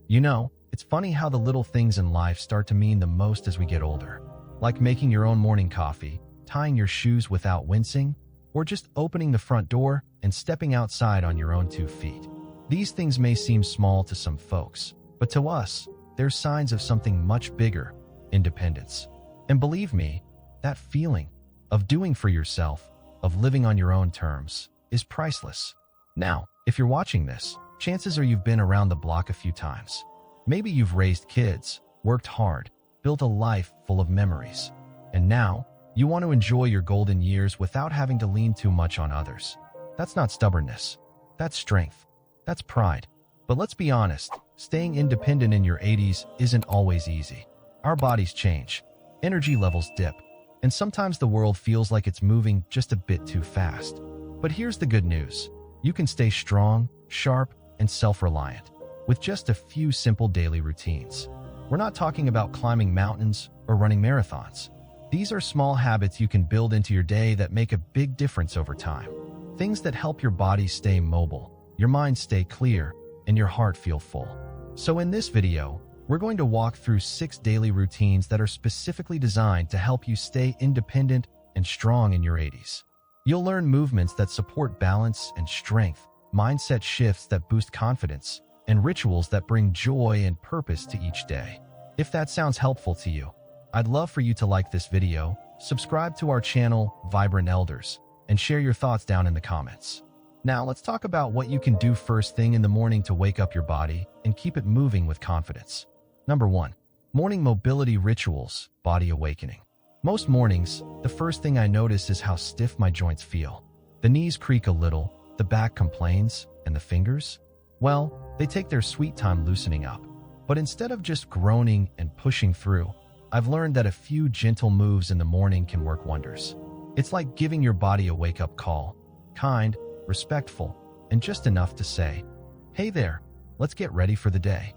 It's funny how the little things in life start to mean the most as we get older. Like making your own morning coffee, tying your shoes without wincing, or just opening the front door and stepping outside on your own 2 feet. These things may seem small to some folks, but to us, they're signs of something much bigger: independence. And believe me, that feeling of doing for yourself, of living on your own terms, is priceless. Now, if you're watching this, chances are you've been around the block a few times. Maybe you've raised kids, worked hard, built a life full of memories, and now you want to enjoy your golden years without having to lean too much on others. That's not stubbornness. That's strength. That's pride. But let's be honest, staying independent in your 80s isn't always easy. Our bodies change, energy levels dip, and sometimes the world feels like it's moving just a bit too fast. But here's the good news. You can stay strong, sharp, and self-reliant with just a few simple daily routines. We're not talking about climbing mountains or running marathons. These are small habits you can build into your day that make a big difference over time. Things that help your body stay mobile, your mind stay clear, and your heart feel full. So in this video, we're going to walk through 6 daily routines that are specifically designed to help you stay independent and strong in your 80s. You'll learn movements that support balance and strength, mindset shifts that boost confidence, and rituals that bring joy and purpose to each day. If that sounds helpful to you, I'd love for you to like this video, subscribe to our channel, Vibrant Elders, and share your thoughts down in the comments. Now let's talk about what you can do first thing in the morning to wake up your body and keep it moving with confidence. Number 1. Morning mobility rituals, body awakening. Most mornings, the first thing I notice is how stiff my joints feel. The knees creak a little, the back complains, and the fingers? Well, they take their sweet time loosening up. But instead of just groaning and pushing through, I've learned that a few gentle moves in the morning can work wonders. It's like giving your body a wake-up call, kind, respectful, and just enough to say, "Hey there, let's get ready for the day."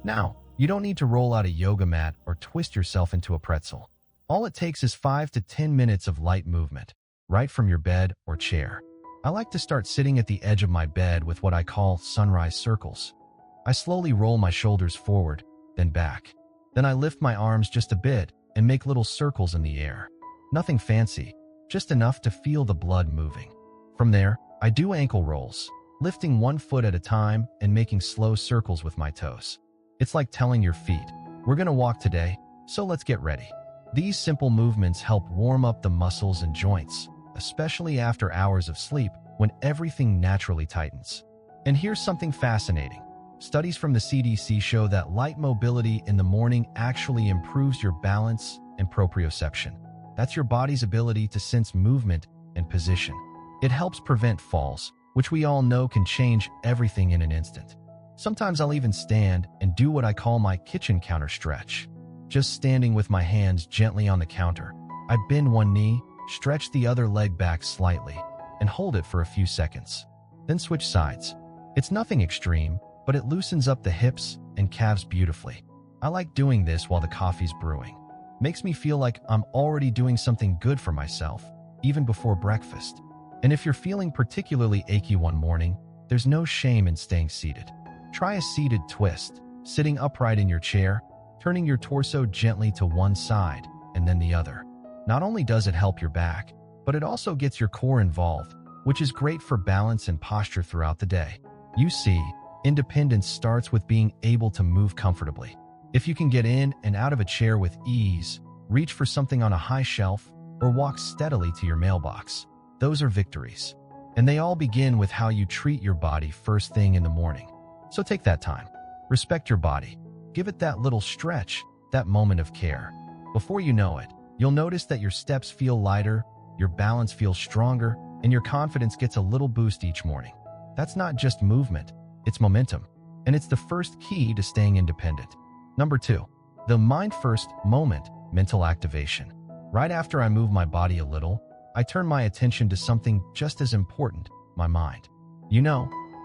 Now, you don't need to roll out a yoga mat or twist yourself into a pretzel. All it takes is 5 to 10 minutes of light movement, right from your bed or chair. I like to start sitting at the edge of my bed with what I call sunrise circles. I slowly roll my shoulders forward, then back. Then I lift my arms just a bit and make little circles in the air. Nothing fancy, just enough to feel the blood moving. From there, I do ankle rolls, lifting 1 foot at a time and making slow circles with my toes. It's like telling your feet, "We're gonna walk today, so let's get ready." These simple movements help warm up the muscles and joints, especially after hours of sleep when everything naturally tightens. And here's something fascinating. Studies from the CDC show that light mobility in the morning actually improves your balance and proprioception. That's your body's ability to sense movement and position. It helps prevent falls, which we all know can change everything in an instant. Sometimes I'll even stand and do what I call my kitchen counter stretch. Just standing with my hands gently on the counter, I bend one knee, stretch the other leg back slightly, and hold it for a few seconds. Then switch sides. It's nothing extreme, but it loosens up the hips and calves beautifully. I like doing this while the coffee's brewing. Makes me feel like I'm already doing something good for myself, even before breakfast. And if you're feeling particularly achy one morning, there's no shame in staying seated. Try a seated twist, sitting upright in your chair, turning your torso gently to one side and then the other. Not only does it help your back, but it also gets your core involved, which is great for balance and posture throughout the day. You see, independence starts with being able to move comfortably. If you can get in and out of a chair with ease, reach for something on a high shelf, or walk steadily to your mailbox, those are victories. And they all begin with how you treat your body first thing in the morning. So take that time. Respect your body. Give it that little stretch, that moment of care. Before you know it, you'll notice that your steps feel lighter, your balance feels stronger, and your confidence gets a little boost each morning. That's not just movement, it's momentum. And it's the first key to staying independent. Number 2, the mind first moment, mental activation. Right after I move my body a little, I turn my attention to something just as important, my mind.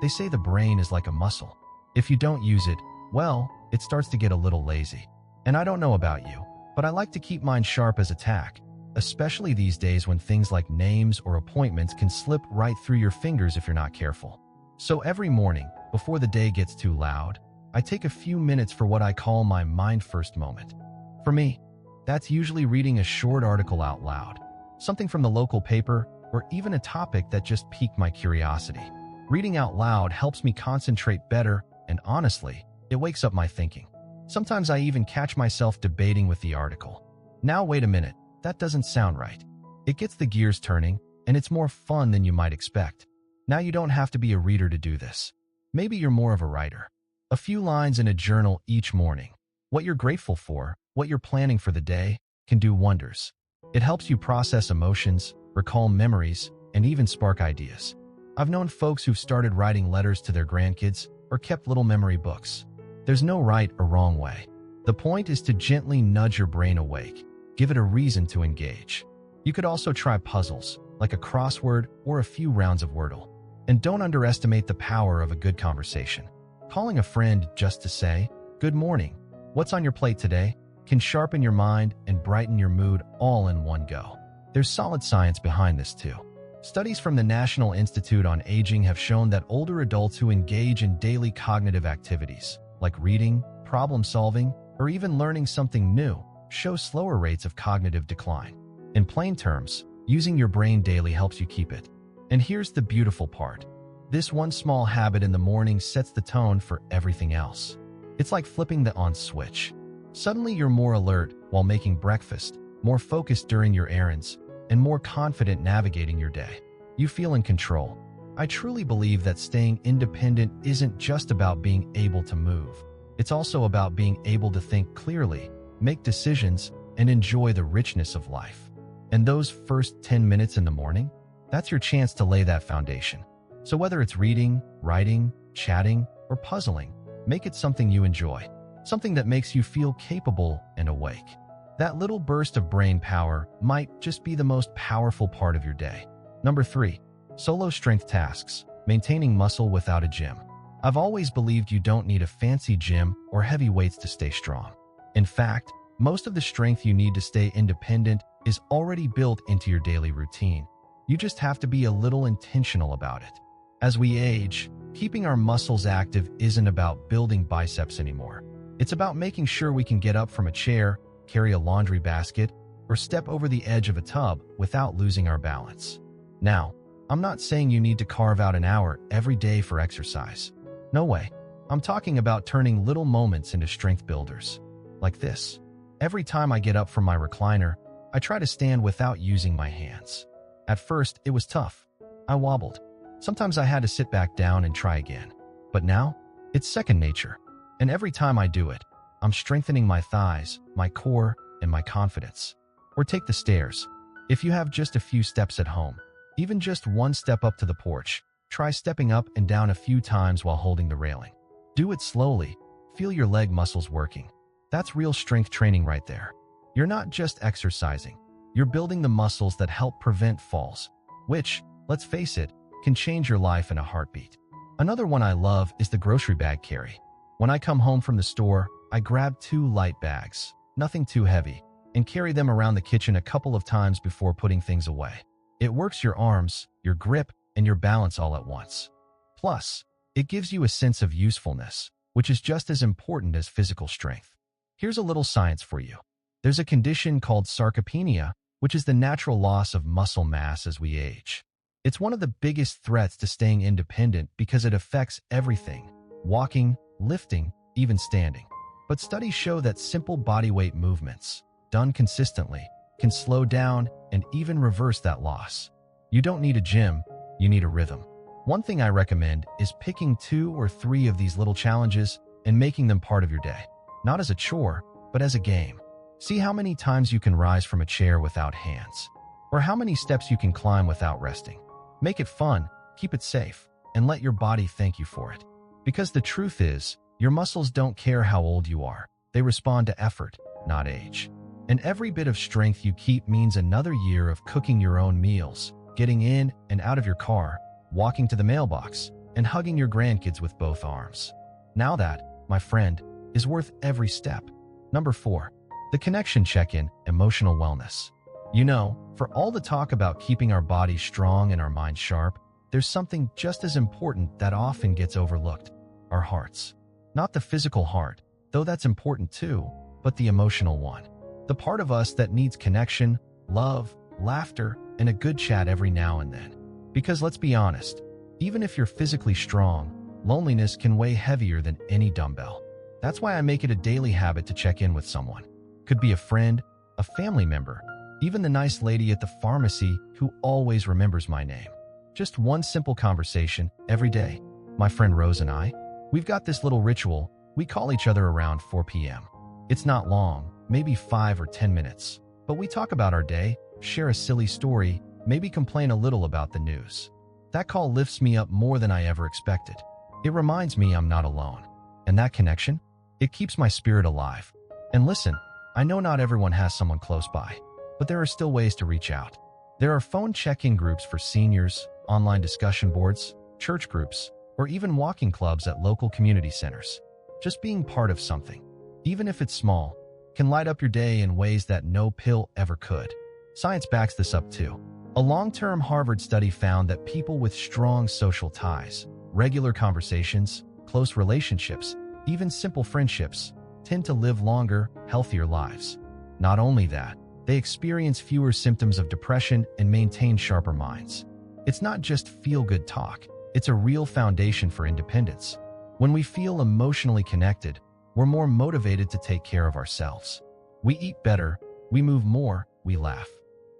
They say the brain is like a muscle. If you don't use it, well, it starts to get a little lazy. And I don't know about you, but I like to keep mine sharp as a tack, especially these days when things like names or appointments can slip right through your fingers if you're not careful. So every morning, before the day gets too loud, I take a few minutes for what I call my mind first moment. For me, that's usually reading a short article out loud, something from the local paper, or even a topic that just piqued my curiosity. Reading out loud helps me concentrate better, and honestly, it wakes up my thinking. Sometimes I even catch myself debating with the article. Now wait a minute, that doesn't sound right. It gets the gears turning, and it's more fun than you might expect. Now you don't have to be a reader to do this. Maybe you're more of a writer. A few lines in a journal each morning. What you're grateful for, what you're planning for the day, can do wonders. It helps you process emotions, recall memories, and even spark ideas. I've known folks who've started writing letters to their grandkids or kept little memory books. There's no right or wrong way. The point is to gently nudge your brain awake, give it a reason to engage. You could also try puzzles, like a crossword or a few rounds of Wordle. And don't underestimate the power of a good conversation. Calling a friend just to say, "Good morning, what's on your plate today?" can sharpen your mind and brighten your mood all in one go. There's solid science behind this too. Studies from the National Institute on Aging have shown that older adults who engage in daily cognitive activities, like reading, problem solving, or even learning something new, show slower rates of cognitive decline. In plain terms, using your brain daily helps you keep it. And here's the beautiful part. This one small habit in the morning sets the tone for everything else. It's like flipping the on switch. Suddenly you're more alert while making breakfast, more focused during your errands, and more confident navigating your day. You feel in control. I truly believe that staying independent isn't just about being able to move. It's also about being able to think clearly, make decisions, and enjoy the richness of life. And those first 10 minutes in the morning, that's your chance to lay that foundation. So whether it's reading, writing, chatting, or puzzling, make it something you enjoy. Something that makes you feel capable and awake. That little burst of brain power might just be the most powerful part of your day. Number 3, solo strength tasks, maintaining muscle without a gym. I've always believed you don't need a fancy gym or heavy weights to stay strong. In fact, most of the strength you need to stay independent is already built into your daily routine. You just have to be a little intentional about it. As we age, keeping our muscles active isn't about building biceps anymore. It's about making sure we can get up from a chair, carry a laundry basket, or step over the edge of a tub without losing our balance. Now, I'm not saying you need to carve out an hour every day for exercise. No way. I'm talking about turning little moments into strength builders. Like this. Every time I get up from my recliner, I try to stand without using my hands. At first, it was tough. I wobbled. Sometimes I had to sit back down and try again. But now, it's second nature. And every time I do it, I'm strengthening my thighs, my core, and my confidence. Or take the stairs. If you have just a few steps at home, even just one step up to the porch, try stepping up and down a few times while holding the railing. Do it slowly. Feel your leg muscles working. That's real strength training right there. You're not just exercising. You're building the muscles that help prevent falls, which, let's face it, can change your life in a heartbeat. Another one I love is the grocery bag carry. When I come home from the store, I grab 2 light bags, nothing too heavy, and carry them around the kitchen a couple of times before putting things away. It works your arms, your grip, and your balance all at once. Plus, it gives you a sense of usefulness, which is just as important as physical strength. Here's a little science for you. There's a condition called sarcopenia, which is the natural loss of muscle mass as we age. It's one of the biggest threats to staying independent because it affects everything: walking, lifting, even standing. But studies show that simple bodyweight movements, done consistently, can slow down and even reverse that loss. You don't need a gym, you need a rhythm. One thing I recommend is picking 2 or 3 of these little challenges and making them part of your day. Not as a chore, but as a game. See how many times you can rise from a chair without hands, or how many steps you can climb without resting. Make it fun, keep it safe, and let your body thank you for it. Because the truth is, your muscles don't care how old you are. They respond to effort, not age. And every bit of strength you keep means another year of cooking your own meals, getting in and out of your car, walking to the mailbox, and hugging your grandkids with both arms. Now that, my friend, is worth every step. Number 4, the connection check-in, emotional wellness. You know, for all the talk about keeping our bodies strong and our minds sharp, there's something just as important that often gets overlooked: our hearts. Not the physical heart, though that's important too, but the emotional one. The part of us that needs connection, love, laughter, and a good chat every now and then. Because let's be honest, even if you're physically strong, loneliness can weigh heavier than any dumbbell. That's why I make it a daily habit to check in with someone. Could be a friend, a family member, even the nice lady at the pharmacy who always remembers my name. Just one simple conversation every day. My friend Rose and I, we've got this little ritual. We call each other around 4 p.m. It's not long, maybe 5 or 10 minutes, but we talk about our day, share a silly story, maybe complain a little about the news. That call lifts me up more than I ever expected. It reminds me I'm not alone. And that connection, it keeps my spirit alive. And listen, I know not everyone has someone close by, but there are still ways to reach out. There are phone check-in groups for seniors, online discussion boards, church groups, or even walking clubs at local community centers. Just being part of something, even if it's small, can light up your day in ways that no pill ever could. Science backs this up too. A long-term Harvard study found that people with strong social ties, regular conversations, close relationships, even simple friendships, tend to live longer, healthier lives. Not only that, they experience fewer symptoms of depression and maintain sharper minds. It's not just feel-good talk, it's a real foundation for independence. When we feel emotionally connected, we're more motivated to take care of ourselves. We eat better, we move more, we laugh.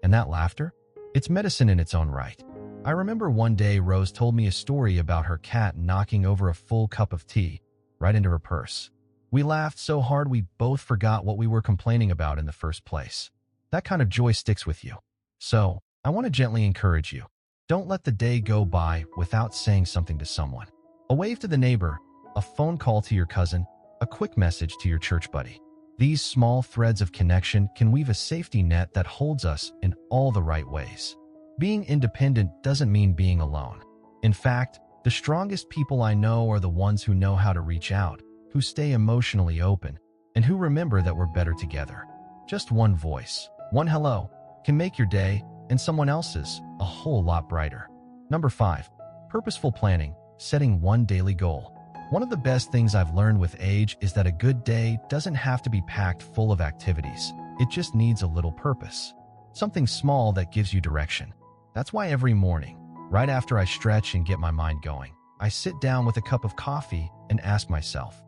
And that laughter? It's medicine in its own right. I remember one day Rose told me a story about her cat knocking over a full cup of tea right into her purse. We laughed so hard we both forgot what we were complaining about in the first place. That kind of joy sticks with you. So, I want to gently encourage you. Don't let the day go by without saying something to someone. A wave to the neighbor, a phone call to your cousin, a quick message to your church buddy. These small threads of connection can weave a safety net that holds us in all the right ways. Being independent doesn't mean being alone. In fact, the strongest people I know are the ones who know how to reach out, who stay emotionally open, and who remember that we're better together. Just one voice, one hello, can make your day, and someone else's, a whole lot brighter. Number 5. Purposeful planning, setting one daily goal. One of the best things I've learned with age is that a good day doesn't have to be packed full of activities. It just needs a little purpose. Something small that gives you direction. That's why every morning, right after I stretch and get my mind going, I sit down with a cup of coffee and ask myself,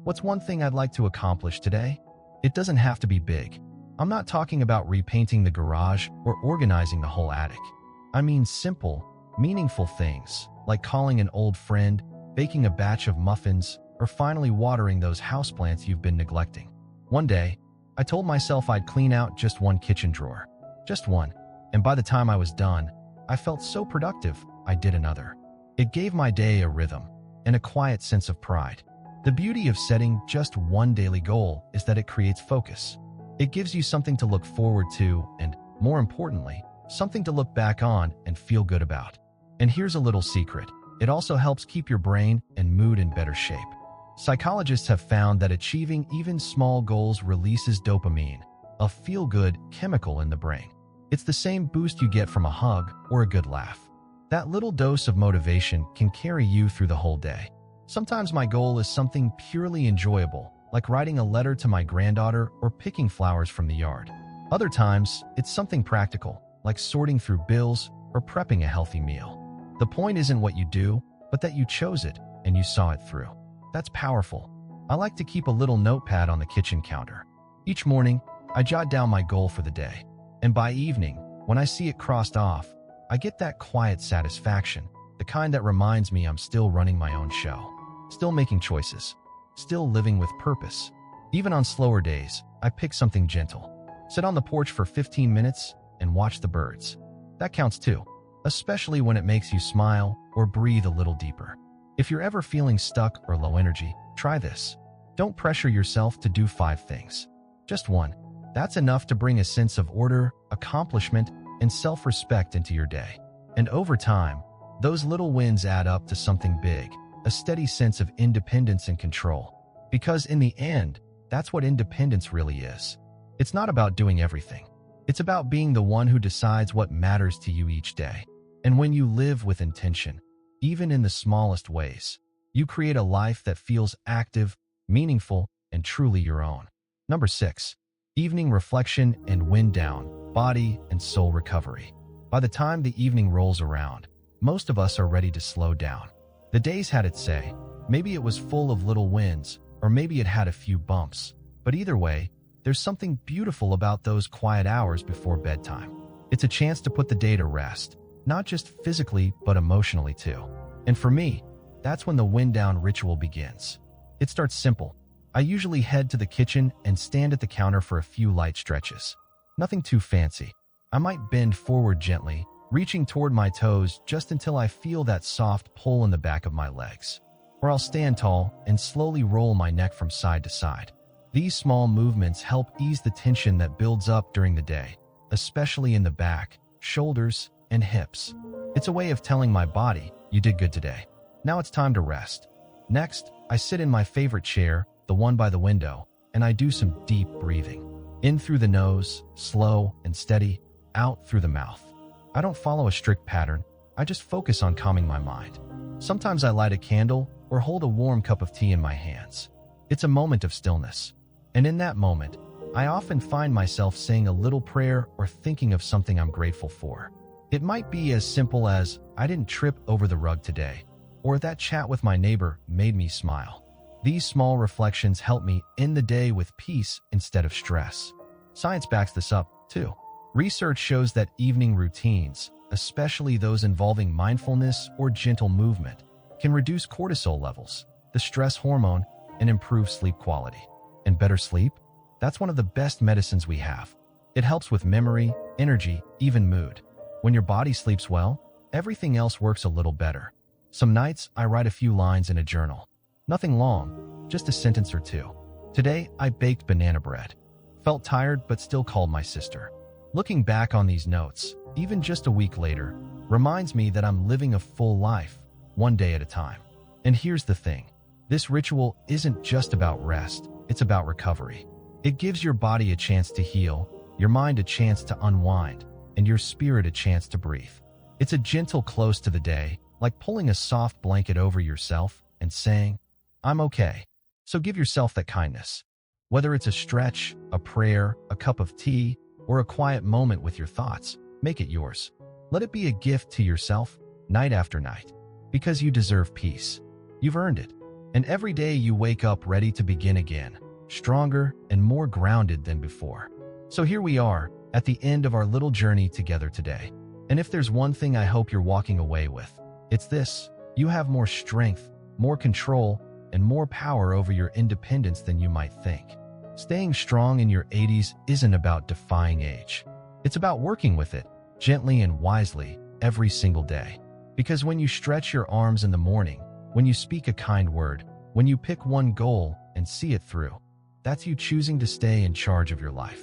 what's one thing I'd like to accomplish today? It doesn't have to be big. I'm not talking about repainting the garage or organizing the whole attic. I mean simple, meaningful things, like calling an old friend, baking a batch of muffins, or finally watering those houseplants you've been neglecting. One day, I told myself I'd clean out just one kitchen drawer. Just one. And by the time I was done, I felt so productive, I did another. It gave my day a rhythm and a quiet sense of pride. The beauty of setting just one daily goal is that it creates focus. It gives you something to look forward to and, more importantly, something to look back on and feel good about. And here's a little secret. It also helps keep your brain and mood in better shape. Psychologists have found that achieving even small goals releases dopamine, a feel-good chemical in the brain. It's the same boost you get from a hug or a good laugh. That little dose of motivation can carry you through the whole day. Sometimes my goal is something purely enjoyable, like writing a letter to my granddaughter or picking flowers from the yard. Other times, it's something practical, like sorting through bills or prepping a healthy meal. The point isn't what you do, but that you chose it and you saw it through. That's powerful. I like to keep a little notepad on the kitchen counter. Each morning, I jot down my goal for the day. And by evening, when I see it crossed off, I get that quiet satisfaction, the kind that reminds me I'm still running my own show, still making choices, still living with purpose. Even on slower days, I pick something gentle. Sit on the porch for 15 minutes and watch the birds. That counts too, especially when it makes you smile or breathe a little deeper. If you're ever feeling stuck or low energy, try this. Don't pressure yourself to do 5 things. Just one. That's enough to bring a sense of order, accomplishment, and self-respect into your day. And over time, those little wins add up to something big, a steady sense of independence and control. Because in the end, that's what independence really is. It's not about doing everything. It's about being the one who decides what matters to you each day. And when you live with intention, even in the smallest ways, You create a life that feels active, meaningful, and truly your own. Number 6. Evening reflection and wind down, body and soul recovery. By the time the evening rolls around, most of us are ready to slow down. The day's had its say. Maybe it was full of little wins, or maybe it had a few bumps. But either way, there's something beautiful about those quiet hours before bedtime. It's a chance to put the day to rest, not just physically, but emotionally too. And for me, that's when the wind down ritual begins. It starts simple. I usually head to the kitchen and stand at the counter for a few light stretches. Nothing too fancy. I might bend forward gently, reaching toward my toes just until I feel that soft pull in the back of my legs. Or I'll stand tall and slowly roll my neck from side to side. These small movements help ease the tension that builds up during the day, especially in the back, shoulders, and hips. It's a way of telling my body, you did good today. Now it's time to rest. Next, I sit in my favorite chair, the one by the window, and I do some deep breathing. In through the nose, slow and steady, out through the mouth. I don't follow a strict pattern, I just focus on calming my mind. Sometimes I light a candle or hold a warm cup of tea in my hands. It's a moment of stillness. And in that moment, I often find myself saying a little prayer or thinking of something I'm grateful for. It might be as simple as, I didn't trip over the rug today, or that chat with my neighbor made me smile. These small reflections help me end the day with peace instead of stress. Science backs this up, too. Research shows that evening routines, especially those involving mindfulness or gentle movement, can reduce cortisol levels, the stress hormone, and improve sleep quality. And better sleep? That's one of the best medicines we have. It helps with memory, energy, even mood. When your body sleeps well, everything else works a little better. Some nights, I write a few lines in a journal. Nothing long, just a sentence or two. Today, I baked banana bread. Felt tired, but still called my sister. Looking back on these notes, even just a week later, reminds me that I'm living a full life, one day at a time. And here's the thing. This ritual isn't just about rest, it's about recovery. It gives your body a chance to heal, your mind a chance to unwind, and your spirit a chance to breathe. It's a gentle close to the day, like pulling a soft blanket over yourself and saying, I'm okay. So give yourself that kindness. Whether it's a stretch, a prayer, a cup of tea, or a quiet moment with your thoughts, make it yours. Let it be a gift to yourself, night after night. Because you deserve peace. You've earned it. And every day you wake up ready to begin again, stronger and more grounded than before. So here we are, at the end of our little journey together today. And if there's one thing I hope you're walking away with, it's this. You have more strength, more control, and more power over your independence than you might think. Staying strong in your 80s isn't about defying age. It's about working with it, gently and wisely, every single day. Because when you stretch your arms in the morning, when you speak a kind word, when you pick one goal and see it through, that's you choosing to stay in charge of your life.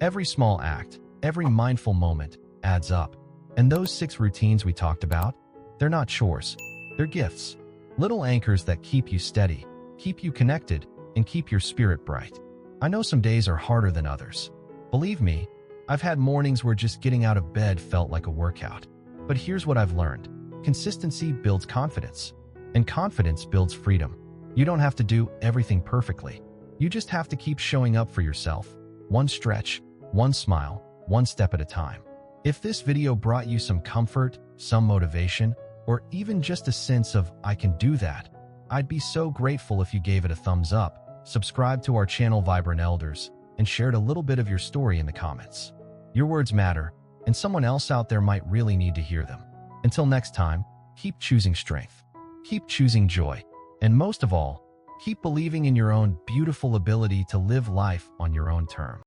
Every small act, every mindful moment adds up. And those 6 routines we talked about, they're not chores, they're gifts. Little anchors that keep you steady, keep you connected, and keep your spirit bright. I know some days are harder than others. Believe me, I've had mornings where just getting out of bed felt like a workout. But here's what I've learned. Consistency builds confidence, and confidence builds freedom. You don't have to do everything perfectly. You just have to keep showing up for yourself, one stretch, one smile, one step at a time. If this video brought you some comfort, some motivation, or even just a sense of, I can do that, I'd be so grateful if you gave it a thumbs up, subscribed to our channel Vibrant Elders, and shared a little bit of your story in the comments. Your words matter, and someone else out there might really need to hear them. Until next time, keep choosing strength, keep choosing joy, and most of all, keep believing in your own beautiful ability to live life on your own terms.